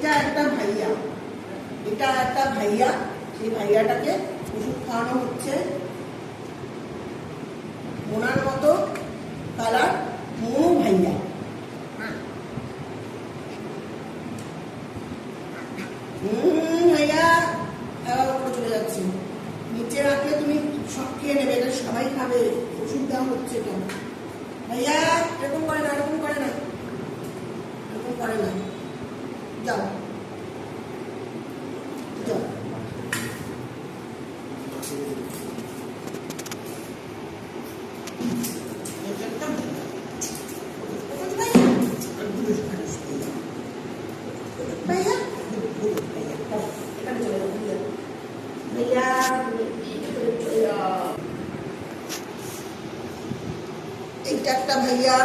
এটা একটা ভাইয়া, এটা একটা ভাইয়া, সেই ভাইয়াটাকে ওষুধ খাওয়ানো হচ্ছে। ওনার মতো কালার মনু ভাইয়া। ভাইয়া আবার উপরে চলে যাচ্ছে। নিচে রাখলে তুমি সব খেয়ে নেবে, এটা সবাই খাবে, ওষুধ দেওয়া হচ্ছে। এটা ভাইয়া এরকম করে না, এরকম করে না, এরকম করে না। যাও যাও। এইটা একটা ভাইয়া,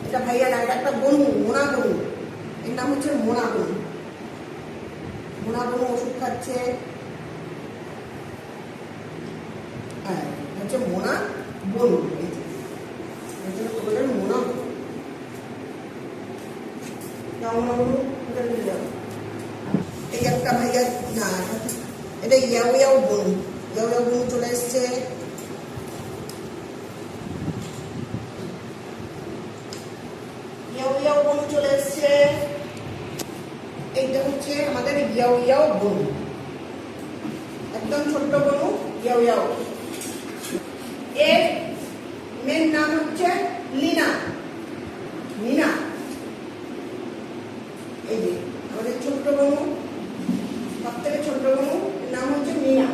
এটা ভাইয়া না, এটা একটা বনু, মোনা বনু। এর নাম হচ্ছে মোনা বনু। মোনা বনু ওষুধ খাচ্ছে। হ্যাঁ, হচ্ছে মোনা বনু। তোমাদের মোনা বনু। মোনা বনু এই একটা ভাইয়া না, এটা ইয়াও ইয়াও বনু। ইয়াও ইয়াও বনু চলে এসছে। ইয়াও ইয়াও বনু চলে এসছে। এইটা হচ্ছে আমাদের ইয়াও ইয়াও বনু, একদম ছোট্ট বনু ইয়াও ইয়াও। এর মেন নাম হচ্ছে লিনা, মিনা। এই যে আমাদের ছোট্ট বনু, সব থেকে ছোট্ট বনু, নাম হচ্ছে মিনা।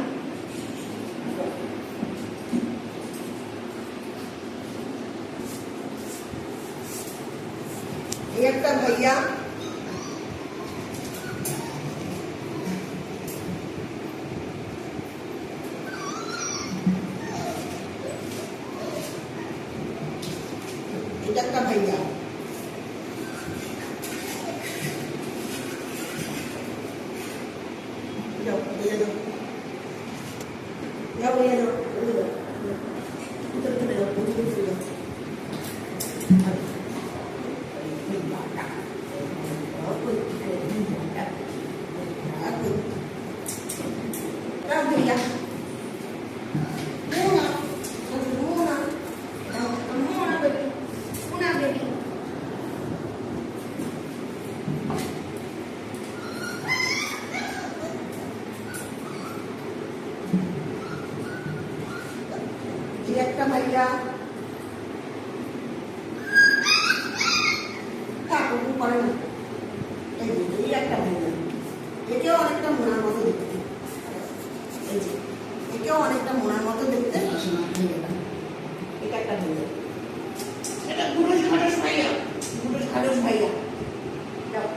এই একটা ভাইয়া, এটা একটা ভাইয়া। যাও যাও যাও যাও যাও যাও চলে যাও, চলে যাও। একটা ভাইয়া করে না, এই একটা ভাইয়া। একেও অনেকটা মোনার মতো দেখতে, এই যে একেও অনেকটা মোনার মতো দেখতে। এটা একটা ভাইয়া, এটা গুরুজ ঘাটস ভাইয়া, গুরুজ ঘাটস ভাইয়া। যাও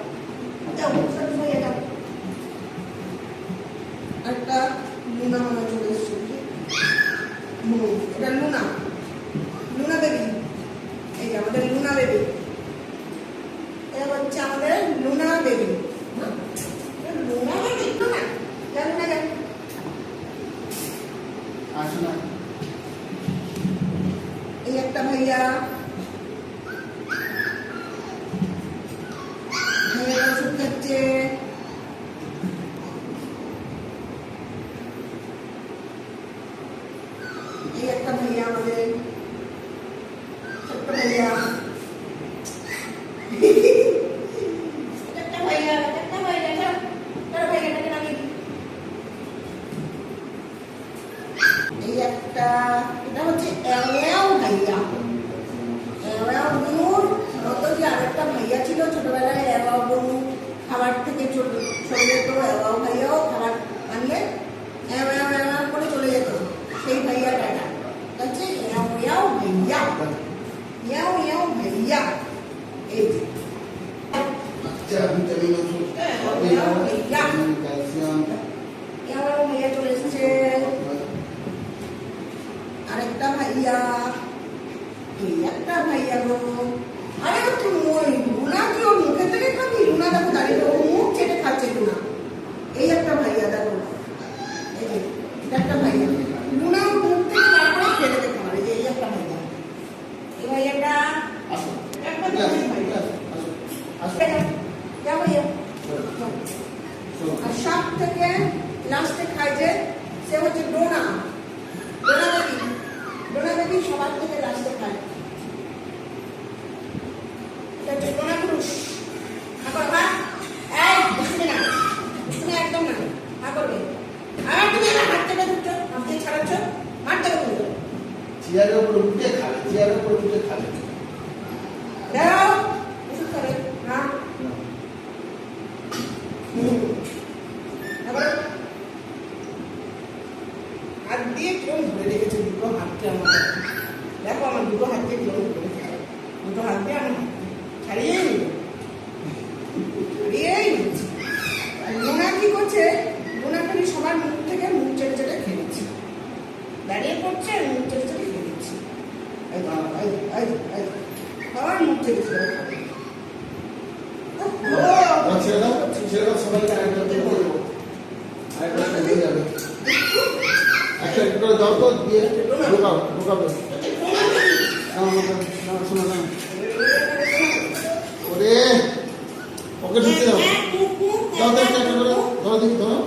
যাও ঘাটস ভাইয়া যাও। একটা লুনা মামা চলে এসছে। এটা লুনা, লুনা বেবি। এই যে আমাদের লুনা বেবি, এটা হচ্ছে আমাদের Luna baby. Luna baby, Luna জানো না জানো। এই একটা ভাইয়া, ভাইয়া ওষুধ খাচ্ছে। এই একটা ভাইয়া আমাদের ছোট্ট ভাইয়া। একটা ভাইয়া, একটা ভাইয়া, একটা ভাইয়াটাকে নামিয়ে দিই। এই একটা, এটা হচ্ছে এওয়াও ভাইয়া। এওয়াও বনুর মতো যে আরেকটা ভাইয়া ছিল ছোটবেলায়, এওয়াও বনু খাবার থেকে চলে যেত। এওয়াও ভাইয়াও খাবার আনলে এওয়াও এওয়াও করে চলে যেত, সেই ভাইয়াটা হচ্ছে ইয়াও ইয়াও ভাইয়া। ইয়াও ইয়াও ভাইয়া। এই যে ইয়াও ভাইয়া চলে এসছে। আরেকটা ভাইয়া, এই একটা ভাইয়া গো। আরে লুনা কি ওর মুখে থেকে খাবি? লুনা দেখো দাঁড়িয়ে, ও মুখ চেটে খাচ্ছে লুনা। এই একটা ভাইয়া দেখো, এই যে এটা একটা ভাইয়া। লুনা মুখ থেকে তারপরে খেয়ে দেবে খাবার। এই যে এই একটা ভাইয়া, এই ভাইয়াটা একটা ভাইয়া। থেকে লাস্টে খায় যে সে হচ্ছে ডোনা বেবি সবার থেকে লাস্টে খায়। এটা হচ্ছে ডোনা পুরুষ। আবার তুমি একদম না করবে। আর তুমি আমার হাত থেকে ধরছো, হাত দিয়ে ছাড়াচ্ছ, মারতে হবে। চেয়ারের উপর উঠে খাবে, চেয়ারের উপর উঠে খাবে। দাও ওষুধ খাবে। হ্যাঁ আবার হাত দিয়ে কেমন ধরে রেখেছে দুটো হাতকে আমার। দেখো আমার দুটো হাতকে কেমন ধরে রেখেছে, দুটো হাত দিয়ে আমার ছাড়িয়েই নিচ্ছে। মোনা কি করছে, মোনা খালি সবার মুখ থেকে মুখ চেটে চেটে খেয়ে নিচ্ছে, দাঁড়িয়ে পড়ছে মুখ চেটে চেটে খেয়ে নিচ্ছে। সবার মুখ চেটে চেটে খাবে। ছেড়ে দাও, সবাইকে আরেকটা দিয়ে দেবো, আরেকটা দিয়ে যাবে। একটা একটু করে দাও তো, দিয়ে ঢোকাবে। শোনো না, ওরে ওকে ঢুকতে দাও, দাও একটা করে ধরো, দেখি ধরো।